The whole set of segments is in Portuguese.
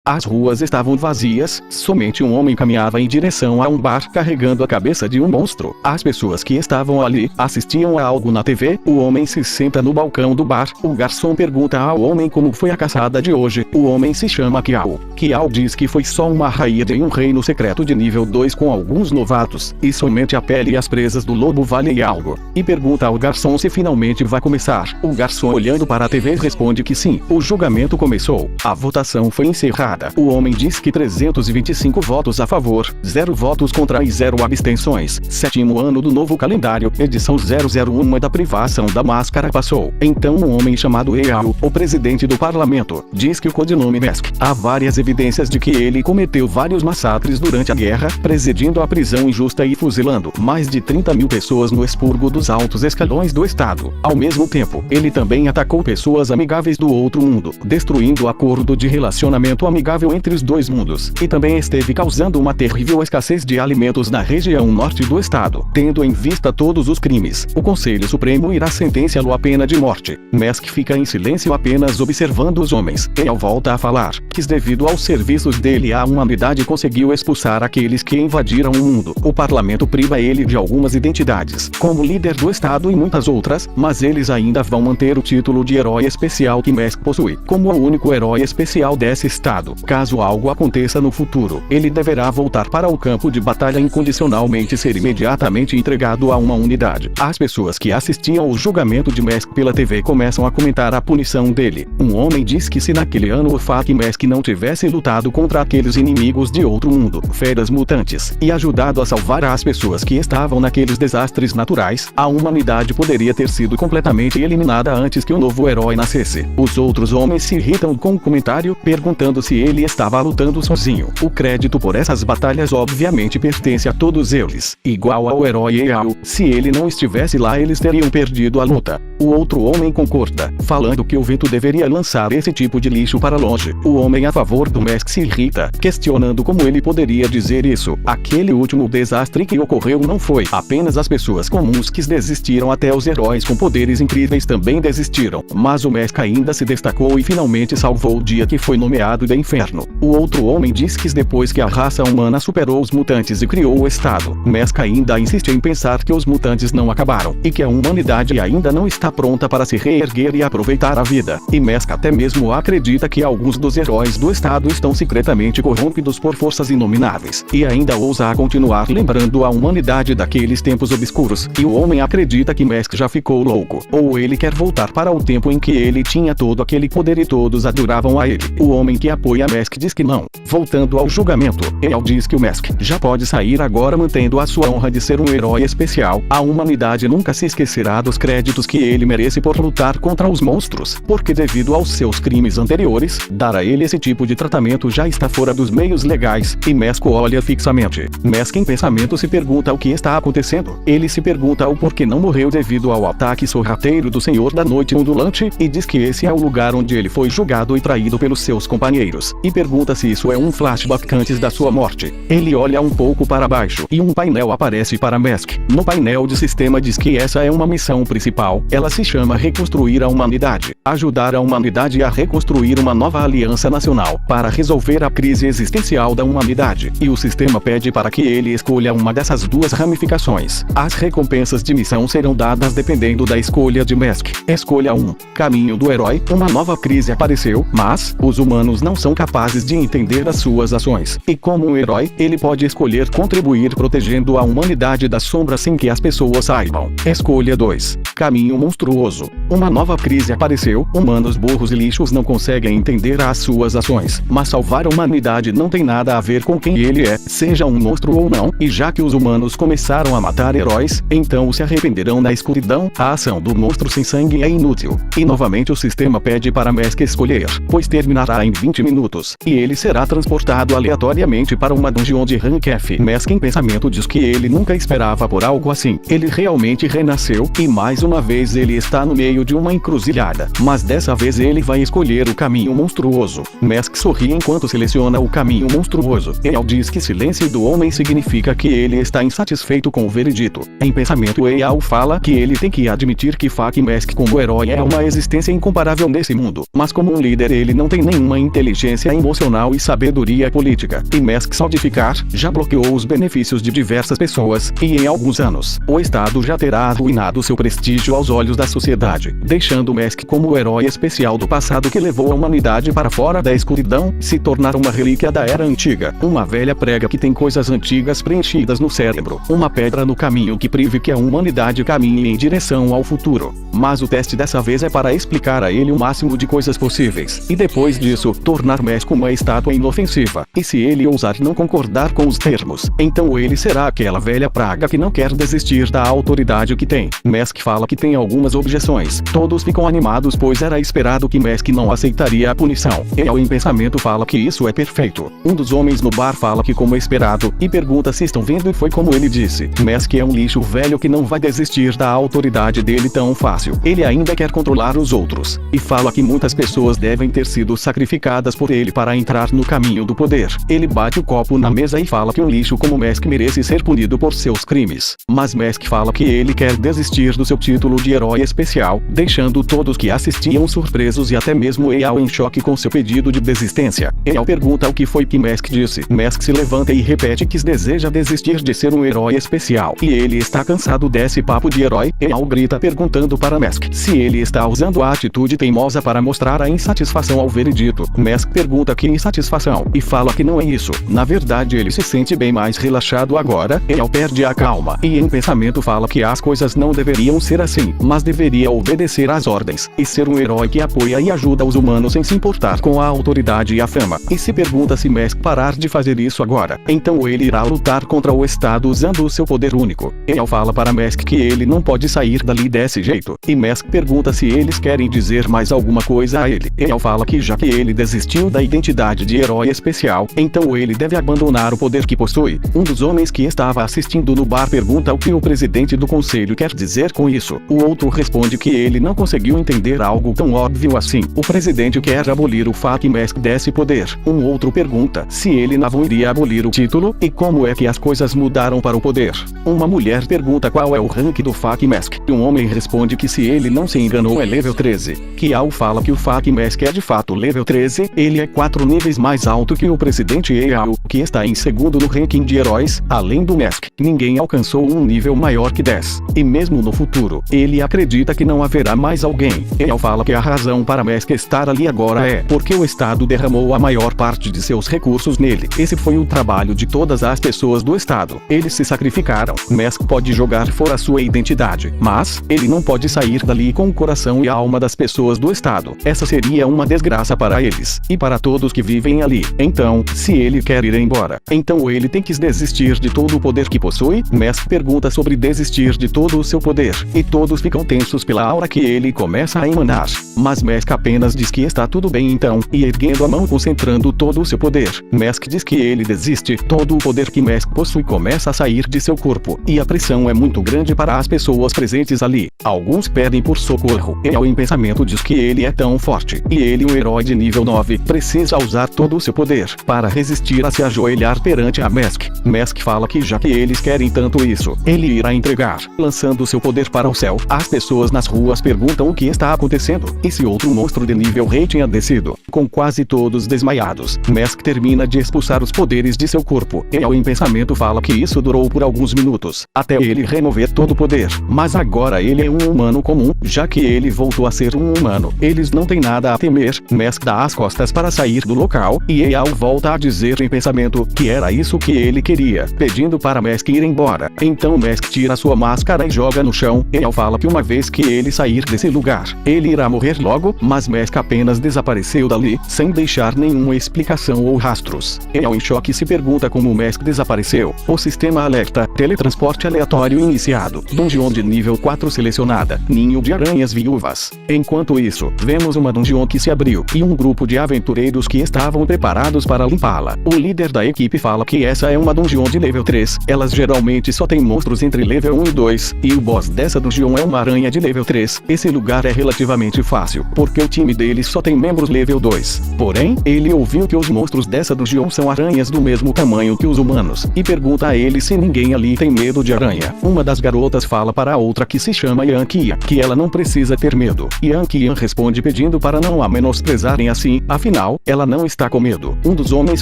As ruas estavam vazias, somente um homem caminhava em direção a um bar carregando a cabeça de um monstro. As pessoas que estavam ali assistiam a algo na TV. O homem se senta no balcão do bar. O garçom pergunta ao homem como foi a caçada de hoje. O homem se chama Kiao. Kiao diz que foi só uma raia de um reino secreto de nível 2 com alguns novatos, e somente a pele e as presas do lobo valem algo. E pergunta ao garçom se finalmente vai começar. O garçom, olhando para a TV, responde que sim. O julgamento começou. A votação foi encerrada. O homem diz que 325 votos a favor, 0 votos contra e 0 abstenções. 7º ano do novo calendário, edição 001 da privação da máscara passou. Então um homem chamado Eao, o presidente do parlamento, diz que o codinome Mask. Há várias evidências de que ele cometeu vários massacres durante a guerra, presidindo a prisão injusta e fuzilando mais de 30 mil pessoas no expurgo dos altos escalões do estado. Ao mesmo tempo, ele também atacou pessoas amigáveis do outro mundo, destruindo o acordo de relacionamento amigável entre os dois mundos, e também esteve causando uma terrível escassez de alimentos na região norte do estado. Tendo em vista todos os crimes, o Conselho Supremo irá sentenciá-lo à pena de morte. Mask fica em silêncio apenas observando os homens. Eao volta a falar que devido aos serviços dele a humanidade conseguiu expulsar aqueles que invadiram o mundo. O parlamento priva ele de algumas identidades, como líder do estado e muitas outras, mas eles ainda vão manter o título de herói especial que Mask possui, como o único herói especial desse estado. Caso algo aconteça no futuro, ele deverá voltar para o campo de batalha incondicionalmente, ser imediatamente entregado a uma unidade. As pessoas que assistiam ao julgamento de Mask pela TV começam a comentar a punição dele. Um homem diz que se naquele ano o Fak Mask não tivesse lutado contra aqueles inimigos de outro mundo, feras mutantes, e ajudado a salvar as pessoas que estavam naqueles desastres naturais, a humanidade poderia ter sido completamente eliminada antes que o novo herói nascesse. Os outros homens se irritam com o comentário, perguntando se ele estava lutando sozinho. O crédito por essas batalhas obviamente pertence a todos eles, igual ao herói Eao. Se ele não estivesse lá, eles teriam perdido a luta. O outro homem concorda, falando que o vento deveria lançar esse tipo de lixo para longe. O homem a favor do Mask se irrita, questionando como ele poderia dizer isso. Aquele último desastre que ocorreu não foi apenas as pessoas comuns que desistiram, até os heróis com poderes incríveis também desistiram. Mas o Mask ainda se destacou e finalmente salvou o dia que foi nomeado de inferno. O outro homem diz que depois que a raça humana superou os mutantes e criou o estado, Mask ainda insiste em pensar que os mutantes não acabaram, e que a humanidade ainda não está pronta para se reerguer e aproveitar a vida. E Mask até mesmo acredita que alguns dos heróis do estado estão secretamente corrompidos por forças inomináveis, e ainda ousa a continuar lembrando a humanidade daqueles tempos obscuros. E o homem acredita que Mask já ficou louco, ou ele quer voltar para o tempo em que ele tinha todo aquele poder e todos adoravam a ele. O homem que apoia Mask diz que não. Voltando ao julgamento, Eao diz que o Mask já pode sair agora, mantendo a sua honra de ser um herói especial. A humanidade nunca se esquecerá dos créditos que ele merece por lutar contra os monstros, porque devido aos seus crimes anteriores, dar a ele esse tipo de tratamento já está fora dos meios legais. E Mask olha fixamente. Mask em pensamento se pergunta o que está acontecendo. Ele se pergunta o porquê não morreu devido ao ataque sorrateiro do Senhor da Noite Ondulante, e diz que esse é o lugar onde ele foi julgado e traído pelos seus companheiros, e pergunta se isso é um flashback antes da sua morte. Ele olha um pouco para baixo e um painel aparece para Mask. No painel de sistema diz que essa é uma missão principal. Ela se chama Reconstruir a Humanidade. Ajudar a humanidade a reconstruir uma nova aliança nacional para resolver a crise existencial da humanidade. E o sistema pede para que ele escolha uma dessas duas ramificações. As recompensas de missão serão dadas dependendo da escolha de Mask. Escolha 1. Caminho do herói. Uma nova crise apareceu, mas os humanos não são capazes de entender as suas ações. E como um herói, ele pode escolher contribuir protegendo a humanidade da sombra sem que as pessoas saibam. Escolha 2. Caminho monstruoso. Uma nova crise apareceu, humanos burros e lixos não conseguem entender as suas ações, mas salvar a humanidade não tem nada a ver com quem ele é, seja um monstro ou não, e já que os humanos começaram a matar heróis, então se arrependerão na escuridão. A ação do monstro sem sangue é inútil. E novamente o sistema pede para Mask escolher, pois terminará em 20 minutos, e ele será transportado aleatoriamente para uma dungeon de rank F. Mask em pensamento diz que ele nunca esperava por algo assim. Ele realmente renasceu, e mais uma vez ele está no meio de uma encruzilhada, mas dessa vez ele vai escolher o caminho monstruoso. Mask sorri enquanto seleciona o caminho monstruoso. Eao diz que silêncio do homem significa que ele está insatisfeito com o veredito. Em pensamento, Eao fala que ele tem que admitir que Mask como herói é uma existência incomparável nesse mundo, mas como um líder ele não tem nenhuma inteligência inteligência emocional e sabedoria política. E Musk só de ficar, já bloqueou os benefícios de diversas pessoas, e em alguns anos, o Estado já terá arruinado seu prestígio aos olhos da sociedade, deixando Musk como o herói especial do passado que levou a humanidade para fora da escuridão, se tornar uma relíquia da era antiga, uma velha prega que tem coisas antigas preenchidas no cérebro, uma pedra no caminho que prive que a humanidade caminhe em direção ao futuro. Mas o teste dessa vez é para explicar a ele o máximo de coisas possíveis, e depois disso, tornar Musk uma estátua inofensiva. E se ele ousar não concordar com os termos, então ele será aquela velha praga que não quer desistir da autoridade que tem. Musk fala que tem algumas objeções. Todos ficam animados pois era esperado que Musk não aceitaria a punição. E ao em pensamento fala que isso é perfeito. Um dos homens no bar fala que como esperado, e pergunta se estão vendo e foi como ele disse. Musk é um lixo velho que não vai desistir da autoridade dele tão fácil. Ele ainda quer controlar os outros. E fala que muitas pessoas devem ter sido sacrificadas por ele para entrar no caminho do poder. Ele bate o copo na mesa e fala que um lixo como Musk merece ser punido por seus crimes. Mas Musk fala que ele quer desistir do seu título de herói especial, deixando todos que assistiam surpresos e até mesmo Eyal em choque com seu pedido de desistência. Eyal pergunta o que foi que Musk disse. Musk se levanta e repete que deseja desistir de ser um herói especial. E ele está cansado desse papo de herói. Eyal grita perguntando para Musk se ele está usando a atitude teimosa para mostrar a insatisfação ao veredito. Musk pergunta que insatisfação, e fala que não é isso. Na verdade ele se sente bem mais relaxado agora. Eyal perde a calma, e em pensamento fala que as coisas não deveriam ser assim, mas deveria obedecer às ordens, e ser um herói que apoia e ajuda os humanos sem se importar com a autoridade e a fama. E se pergunta se Musk parar de fazer isso agora, então ele irá lutar contra o Estado usando o seu poder único. Eyal fala para Musk que ele não pode sair dali desse jeito, e Musk pergunta se eles querem dizer mais alguma coisa a ele. Eyal fala que já que ele desistiu da identidade de herói especial, então ele deve abandonar o poder que possui. Um dos homens que estava assistindo no bar pergunta o que o presidente do conselho quer dizer com isso. O outro responde que ele não conseguiu entender algo tão óbvio assim. O presidente quer abolir o fato que Musk desse poder. Um outro pergunta se ele não iria abolir o título, e como é que as coisas mudaram para o poder. Uma mulher pergunta qual é o rank do Fuck Musk. Um homem responde que se ele não se enganou é level 13. Kiao fala que o Fuck Musk é de fato level 13, ele é 4 níveis mais alto que o presidente Eyal, que está em segundo no ranking de heróis. Além do Musk, ninguém alcançou um nível maior que 10. E mesmo no futuro, ele acredita que não haverá mais alguém. Eyal fala que a razão para Musk estar ali agora é porque o Estado derramou a maior parte de seus recursos nele. Esse foi o trabalho de todas as pessoas do Estado. Eles se sacrificaram. Musk pode jogar fora sua identidade, mas ele não pode sair dali com o coração e a alma das pessoas do Estado. Essa seria uma desgraça para eles e para todos que vivem ali. Então, se ele quer ir embora, então ele tem que desistir de todo o poder que possui. Musk pergunta sobre desistir de todo o seu poder, e todos ficam tensos pela aura que ele começa a emanar. Mas Musk apenas diz que está tudo bem então, e erguendo a mão concentrando todo o seu poder. Musk diz que ele desiste, todo o poder que Musk possui começa a sair de seu corpo, e a pressão é muito grande para as pessoas presentes ali. Alguns pedem por socorro. Eyal em pensamento diz que ele é tão forte, e ele um herói de nível 9, precisa usar todo o seu poder para resistir a se ajoelhar perante a Musk. Musk fala que já que eles querem tanto isso, ele irá entregar, lançando seu poder para o céu. As pessoas nas ruas perguntam o que está acontecendo, e se outro monstro de nível rei tinha descido. Com quase todos desmaiados, Musk termina de expulsar os poderes de seu corpo. Eyal em pensamento fala que isso durou por alguns minutos, até ele remover todo o poder. Mas agora ele é um humano comum, já que ele voltou a ser um humano. Eles não têm nada a temer. Musk dá as costas para sair do local, e Eyal volta a dizer em pensamento que era isso que ele queria, pedindo para Musk ir embora. Então Musk tira sua máscara e joga no chão. Eyal fala que uma vez que ele sair desse lugar, ele irá morrer logo, mas Musk apenas desapareceu dali, sem deixar nenhuma explicação ou rastros. Eyal em choque se pergunta como Musk desapareceu. O sistema alerta, teletransporte aleatório iniciado, dungeon de nível 4 selecionada, ninho de aranhas viúvas. Enquanto isso, vemos uma dungeon que se abriu, e um grupo de aventureiros que estavam preparados para limpá-la. O líder da equipe fala que essa é uma dungeon de level 3, elas geralmente só tem monstros entre level 1 e 2, e o boss dessa dungeon é uma aranha de level 3. Esse lugar é relativamente fácil, porque o time deles só tem membros level 2. Porém, ele ouviu que os monstros dessa dungeon são aranhas do mesmo tamanho que os humanos, e pergunta a ele se ninguém ali tem medo de aranha. Uma das garotas fala para a outra que se chama Yankia, que ela não precisa ter medo. Yankia responde pedindo para não a menosprezarem assim, afinal Afinal, ela não está com medo. Um dos homens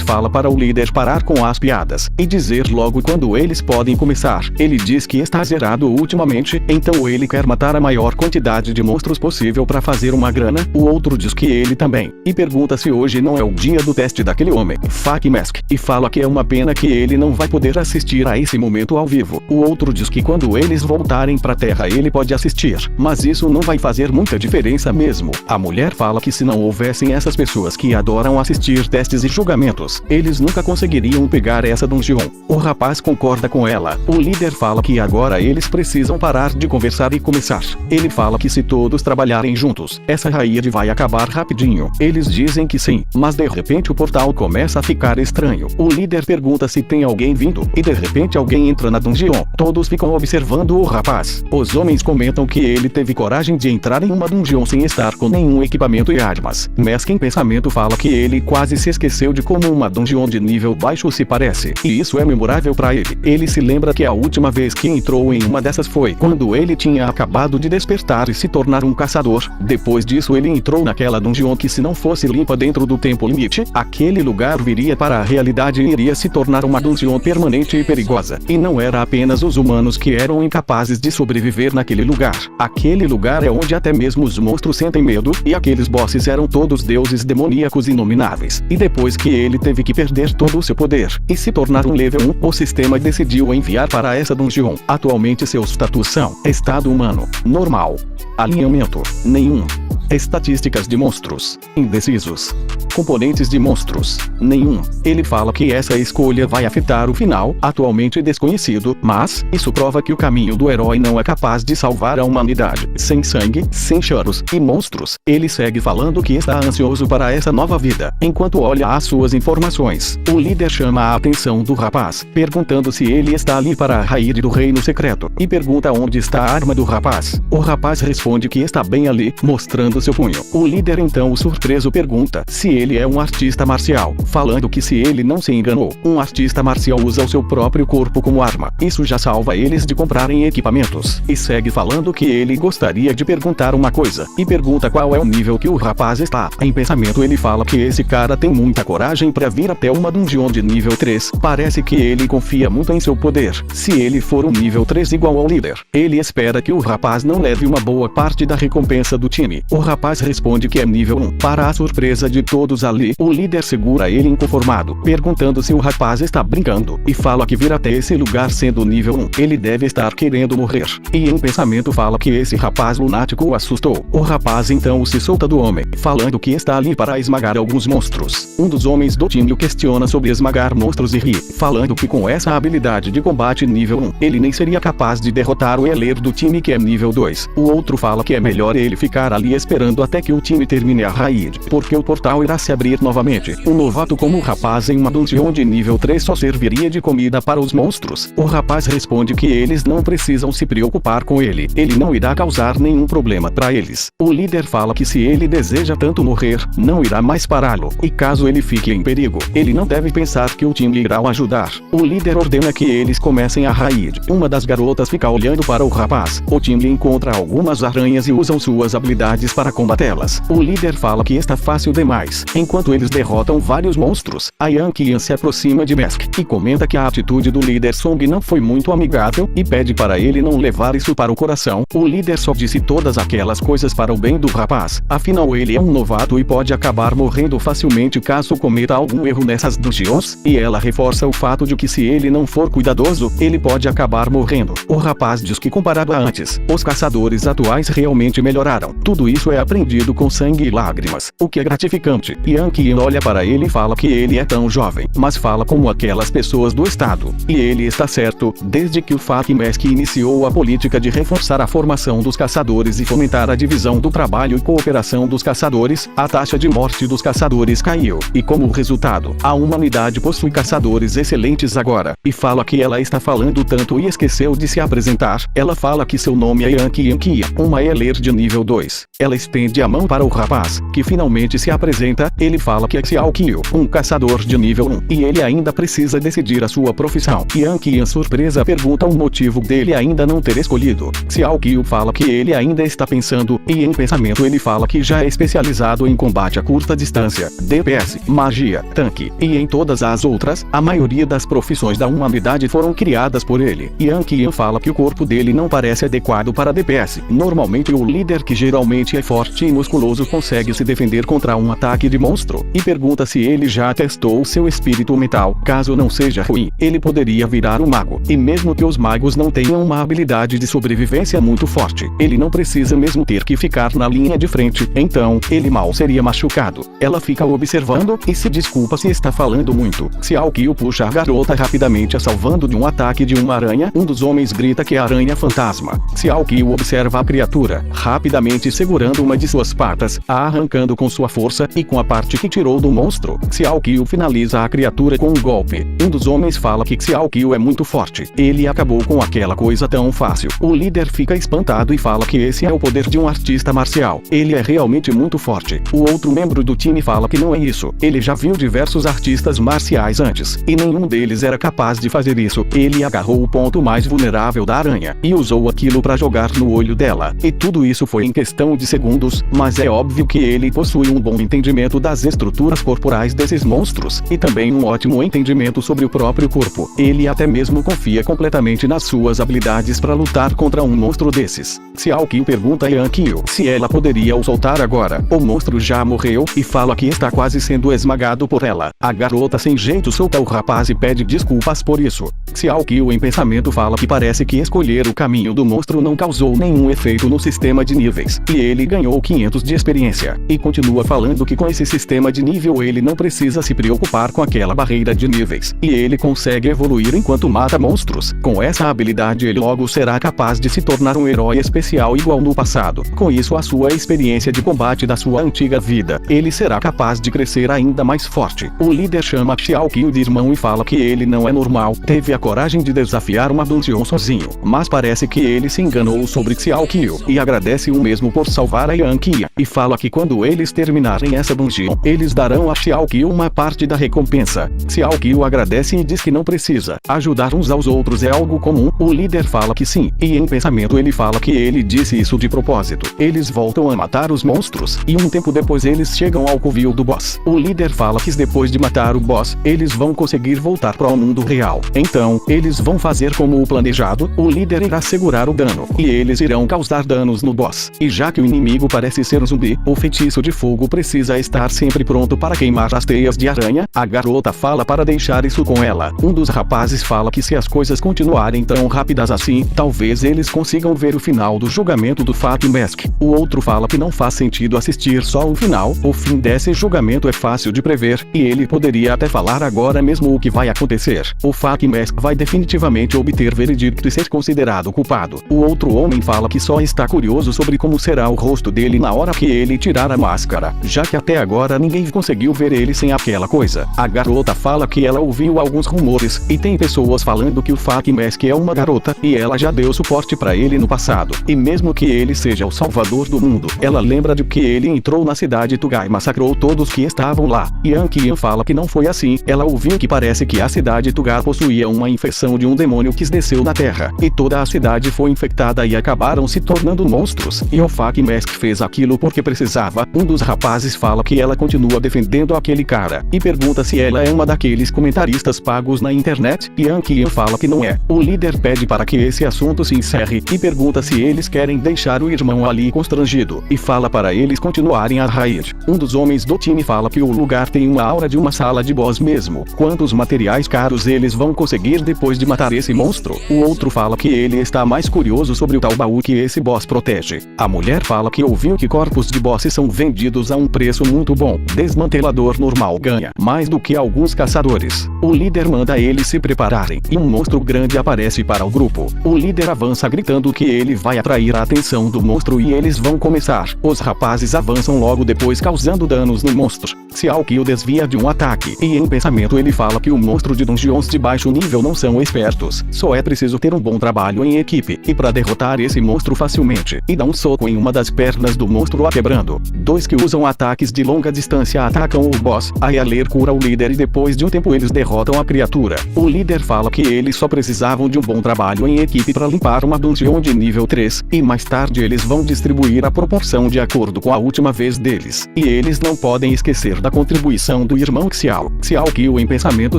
fala para o líder parar com as piadas e dizer logo quando eles podem começar. Ele diz que está zerado ultimamente, então ele quer matar a maior quantidade de monstros possível para fazer uma grana. O outro diz que ele também, e pergunta se hoje não é o dia do teste daquele homem, Fake Mask, e fala que é uma pena que ele não vai poder assistir a esse momento ao vivo. O outro diz que quando eles voltarem pra Terra ele pode assistir, mas isso não vai fazer muita diferença mesmo. A mulher fala que se não houvessem essas pessoas que adoram assistir testes e julgamentos, eles nunca conseguiriam pegar essa dungeon. O rapaz concorda com ela. O líder fala que agora eles precisam parar de conversar e começar. Ele fala que se todos trabalharem juntos, essa raid vai acabar rapidinho. Eles dizem que sim, mas de repente o portal começa a ficar estranho. O líder pergunta se tem alguém vindo, e de repente alguém entra na dungeon. Todos ficam observando o rapaz. Os homens comentam que ele teve coragem de entrar em uma dungeon sem estar com nenhum equipamento e armas. Mask em pensamento fala que ele quase se esqueceu de como uma dungeon de nível baixo se parece, e isso é memorável para ele. Ele se lembra que a última vez que entrou em uma dessas foi quando ele tinha acabado de despertar e se tornar um caçador. Depois disso ele entrou naquela dungeon que, se não fosse limpa dentro do tempo limite, aquele lugar viria para a realidade e iria se tornar uma dungeon permanente e perigosa. E não era apenas os humanos que eram incapazes de sobreviver naquele lugar. Aquele lugar é onde até mesmo os monstros sentem medo, e aqueles bosses eram todos deuses demoníacos inomináveis. E depois que ele teve que perder todo o seu poder e se tornar um level 1, o sistema decidiu enviar para essa dungeon. Atualmente seus status são: estado humano, normal, alinhamento, nenhum, estatísticas de monstros, indecisos, componentes de monstros, nenhum. Ele fala que essa escolha vai afetar o final, atualmente desconhecido, mas isso prova que o caminho do herói não é capaz de salvar a humanidade. Sem sangue, sem choros e monstros, ele segue falando que está ansioso para essa nova vida. Enquanto olha as suas informações, o líder chama a atenção do rapaz, perguntando se ele está ali para a raid do reino secreto, e pergunta onde está a arma do rapaz. O rapaz responde que está bem ali, mostrando seu punho. O líder então, surpreso, pergunta se ele é um artista marcial, falando que se ele não se enganou, um artista marcial usa o seu próprio corpo como arma. Isso já salva eles de comprarem equipamentos. E segue falando que ele gostaria de perguntar uma coisa, e pergunta qual é o nível que o rapaz está. Em pensamento ele fala que esse cara tem muita coragem para vir até uma dungeon de nível 3. Parece que ele confia muito em seu poder. Se ele for um nível 3 igual ao líder, ele espera que o rapaz não leve uma boa parte da recompensa do time. O rapaz responde que é nível 1. Para a surpresa de todos ali, o líder segura ele inconformado, perguntando se o rapaz está brincando, e fala que vir até esse lugar sendo nível 1, ele deve estar querendo morrer. E em pensamento fala que esse rapaz lunático o assustou. O rapaz então se solta do homem, falando que está ali para esmagar alguns monstros. Um dos homens do time o questiona sobre esmagar monstros e ri, falando que com essa habilidade de combate nível 1, ele nem seria capaz de derrotar o healer do time que é nível 2. O outro fala que é melhor ele ficar ali esperando até que o time termine a raid, porque o portal irá se abrir novamente. Um novato como o rapaz em uma dungeon de nível 3 só serviria de comida para os monstros. O rapaz responde que eles não precisam se preocupar com ele não irá causar nenhum problema para eles. O líder fala que se ele deseja tanto morrer, não irá mais pará-lo, e caso ele fique em perigo, ele não deve pensar que o time irá o ajudar. O líder ordena que eles comecem a raid. Uma das garotas fica olhando para o rapaz. O time encontra algumas aranhas e usam suas habilidades para combatê-las. O líder fala que está fácil demais. Enquanto eles derrotam vários monstros, a Yankian se aproxima de Mask e comenta que a atitude do líder Song não foi muito amigável, e pede para ele não levar isso para o coração. O líder só disse todas aquelas coisas para o bem do rapaz. Afinal ele é um novato e pode acabar morrendo facilmente caso cometa algum erro nessas dungeons, e ela reforça o fato de que se ele não for cuidadoso, ele pode acabar morrendo. O rapaz diz que comparado a antes, os caçadores atuais realmente melhoraram. Tudo isso é aprendido com sangue e lágrimas, o que é gratificante. Yankian olha para ele e fala que ele é tão jovem, mas fala como aquelas pessoas do estado. E ele está certo, desde que o Fake Mask iniciou a política de reforçar a formação dos caçadores e fomentar a divisão do trabalho e cooperação dos caçadores, a taxa de morte dos caçadores caiu, e como resultado, a humanidade possui caçadores excelentes agora. E fala que ela está falando tanto e esqueceu de se apresentar. Ela fala que seu nome é Yankian, uma healer de nível 2. Ela estende a mão para o rapaz, que finalmente se apresenta. Ele fala que é Xiao Qiu, um caçador de nível 1, e ele ainda precisa decidir a sua profissão. Yang Qian surpresa pergunta o motivo dele ainda não ter escolhido. Xiao Qiu fala que ele ainda está pensando, e em pensamento ele fala que já é especializado em combate a curta distância, DPS, magia, tanque, e em todas as outras, a maioria das profissões da humanidade foram criadas por ele. Yang Qian fala que o corpo dele não parece adequado para DPS. Normalmente o líder, que geralmente é forte e musculoso, consegue se defender contra um ataque de monstro, e pergunta se ele já testou seu espírito mental. Caso não seja ruim, ele poderia virar um mago, e mesmo que os magos não tenham uma habilidade de sobrevivência muito forte, ele não precisa mesmo ter que ficar na linha de frente, então, ele mal seria machucado. Ela fica observando, e se desculpa se está falando muito. Xiao Qiu puxa a garota rapidamente, a salvando de um ataque de uma aranha. Um dos homens grita que é a aranha fantasma. Xiao Qiu observa a criatura, rapidamente segurando uma de suas patas, a arrancando com sua força, e com a parte que tirou do monstro, Xiao Qiu finaliza a criatura com um golpe. Um dos homens fala que Xiao Qiu é muito forte. Ele acabou com aquela coisa tão fácil. O líder fica espantado e fala que esse é o poder de um artista marcial. Ele é realmente muito forte. O outro membro do time fala que não é isso. Ele já viu diversos artistas marciais antes, e nenhum deles era capaz de fazer isso. Ele agarrou o ponto mais vulnerável da aranha, e usou aquilo para jogar no olho dela. E tudo isso foi em questão de segundos, mas é óbvio que ele possui um bom entendimento das estruturas corporais desses monstros, e também um ótimo entendimento sobre o próprio corpo. Ele até mesmo confia completamente nas suas habilidades para lutar contra um monstro desses. Xiao Qiu pergunta a Yang Qiu se ela poderia o soltar agora. O monstro já morreu, e fala que está quase sendo esmagado por ela. A garota sem jeito solta o rapaz e pede desculpas por isso. Xiao Qiu em pensamento fala que parece que escolher o caminho do monstro não causou nenhum efeito no sistema de níveis, e ele ganhou 500 de experiência. E continua falando que com esse sistema de nível ele não precisa se preocupar com aquela barreira de níveis, e ele consegue evoluir enquanto mata monstros. Com essa habilidade ele logo será capaz de se tornar um herói especial igual no passado. Com isso, a sua experiência de combate da sua antiga vida, ele será capaz de crescer ainda mais forte. O líder chama Xiao Qiu de irmão e fala que ele não é normal, teve a coragem de desafiar uma dungeon sozinho, mas parece que ele se enganou sobre Xiao Qiu, e agradece o mesmo por salvar a Yang Qian, e fala que quando eles terminarem essa dungeon, eles darão a Xiao Qiu uma parte da recompensa. Xiao Qiu agradece e diz que não precisa. Ajudar uns aos outros é algo comum. O líder fala que sim, e em pensamento ele fala que ele disse isso de propósito. Eles voltam a matar os monstros, e um tempo depois eles chegam ao covil do boss. O líder fala que depois de matar o boss, eles vão conseguir voltar para o mundo real. Então, eles vão fazer como o planejado. O líder irá segurar o dano, e eles irão causar danos no boss. E já que o inimigo parece ser um zumbi, o feitiço de fogo precisa estar sempre pronto para queimar as teias de aranha. A garota fala para deixar isso com ela. Um dos rapazes fala que se as coisas continuarem tão rápidas assim, talvez eles consigam ver o final do julgamento do Fat Mask. O outro fala que não faz sentido assistir só o final. O fim desse julgamento é fácil de prever, e ele poderia até falar agora mesmo o que vai acontecer. O Fat Mask vai definitivamente obter veredicto e ser considerado culpado. O outro homem fala que só está curioso sobre como será o rosto dele na hora que ele tirar a máscara, já que até agora ninguém conseguiu ver ele sem aquela coisa. A garota fala que ela ouviu alguns rumores, e tem pessoas falando que o Fat Mask é uma garota, e ela já deu suporte para ele no passado. E mesmo que ele seja o salvador do mundo, ela lembra de que ele entrou na cidade Tugai e massacrou todos que estavam lá. Yang Qian fala que não foi assim. Ela ouviu que parece que a cidade Tugai possuía uma infecção de um demônio que desceu na terra, e toda a cidade foi infectada e acabaram se tornando monstros, e o Fat Mask fez aquilo porque precisava. Um dos rapazes fala que ela continua defendendo aquele cara, e pergunta se ela é uma daqueles comentaristas pagos na internet. Yang Qian fala que não é. O líder pede para que esse assunto se encerre, e pergunta se eles querem deixar o irmão ali constrangido, e fala para eles continuarem a raid. Um dos homens do time fala que o lugar tem uma aura de uma sala de boss mesmo. Quantos materiais caros eles vão conseguir depois de matar esse monstro? O outro fala que ele está mais curioso sobre o tal baú que esse boss protege. A mulher fala que ouviu que corpos de bosses são vendidos a um preço muito bom. Desmantelador normal ganha mais do que alguns caçadores. O líder manda eles se prepararem, e um monstro grande aparece para o grupo. O líder avança gritando que ele vai atrair a atenção do monstro e eles vão começar. Os rapazes avançam logo depois, causando danos no monstro. Xiao Qiu desvia de um ataque, e em pensamento ele fala que o monstro de dungeons de baixo nível não são espertos. Só é preciso ter um bom trabalho em equipe, e para derrotar esse monstro facilmente, e dá um soco em uma das pernas pernas do monstro a quebrando. 2 que usam ataques de longa distância atacam o boss. A Yaler cura o líder e depois de um tempo eles derrotam a criatura. O líder fala que eles só precisavam de um bom trabalho em equipe para limpar uma dungeon de nível 3, e mais tarde eles vão distribuir a proporção de acordo com a última vez deles. E eles não podem esquecer da contribuição do irmão Xiao. Xiao Qiu em pensamento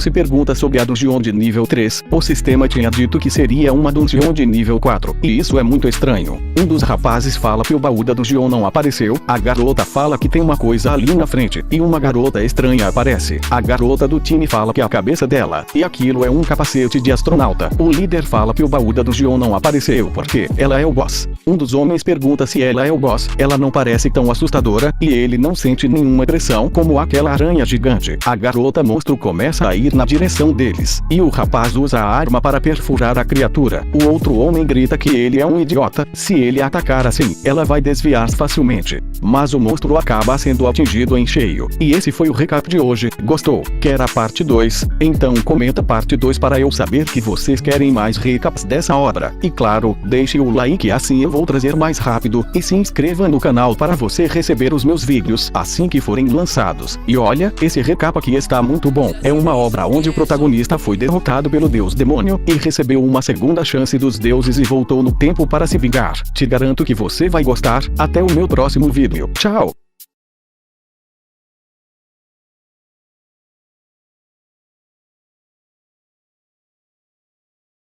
se pergunta sobre a dungeon de nível 3. O sistema tinha dito que seria uma dungeon de nível 4, e isso é muito estranho. Um dos rapazes fala que o baú da dungeon não apareceu. A garota fala que tem uma coisa ali na frente, e uma garota estranha aparece. A garota do time fala que é a cabeça dela, e aquilo é um capacete de astronauta. O líder fala que o baú da dungeon não apareceu porque ela é o boss. Um dos homens pergunta se ela é o boss. Ela não parece tão assustadora, e ele não sente nenhuma pressão como aquela aranha gigante. A garota monstro começa a ir na direção deles, e o rapaz usa a arma para perfurar a criatura. O outro homem grita que ele é um idiota. Se ele atacar assim, ela vai desviar facilmente. Mas o monstro acaba sendo atingido em cheio. E esse foi o recap de hoje. Gostou? Quer a parte 2? Então comenta parte 2 para eu saber que vocês querem mais recaps dessa obra. E claro, deixe o like, assim eu vou trazer mais rápido, e se inscreva no canal para você receber os meus vídeos assim que forem lançados. E olha, esse recap aqui está muito bom. É uma obra onde o protagonista foi derrotado pelo deus demônio e recebeu uma segunda chance dos deuses e voltou no tempo para se vingar. Te garanto que você vai gostar. Até o meu próximo vídeo. Tchau!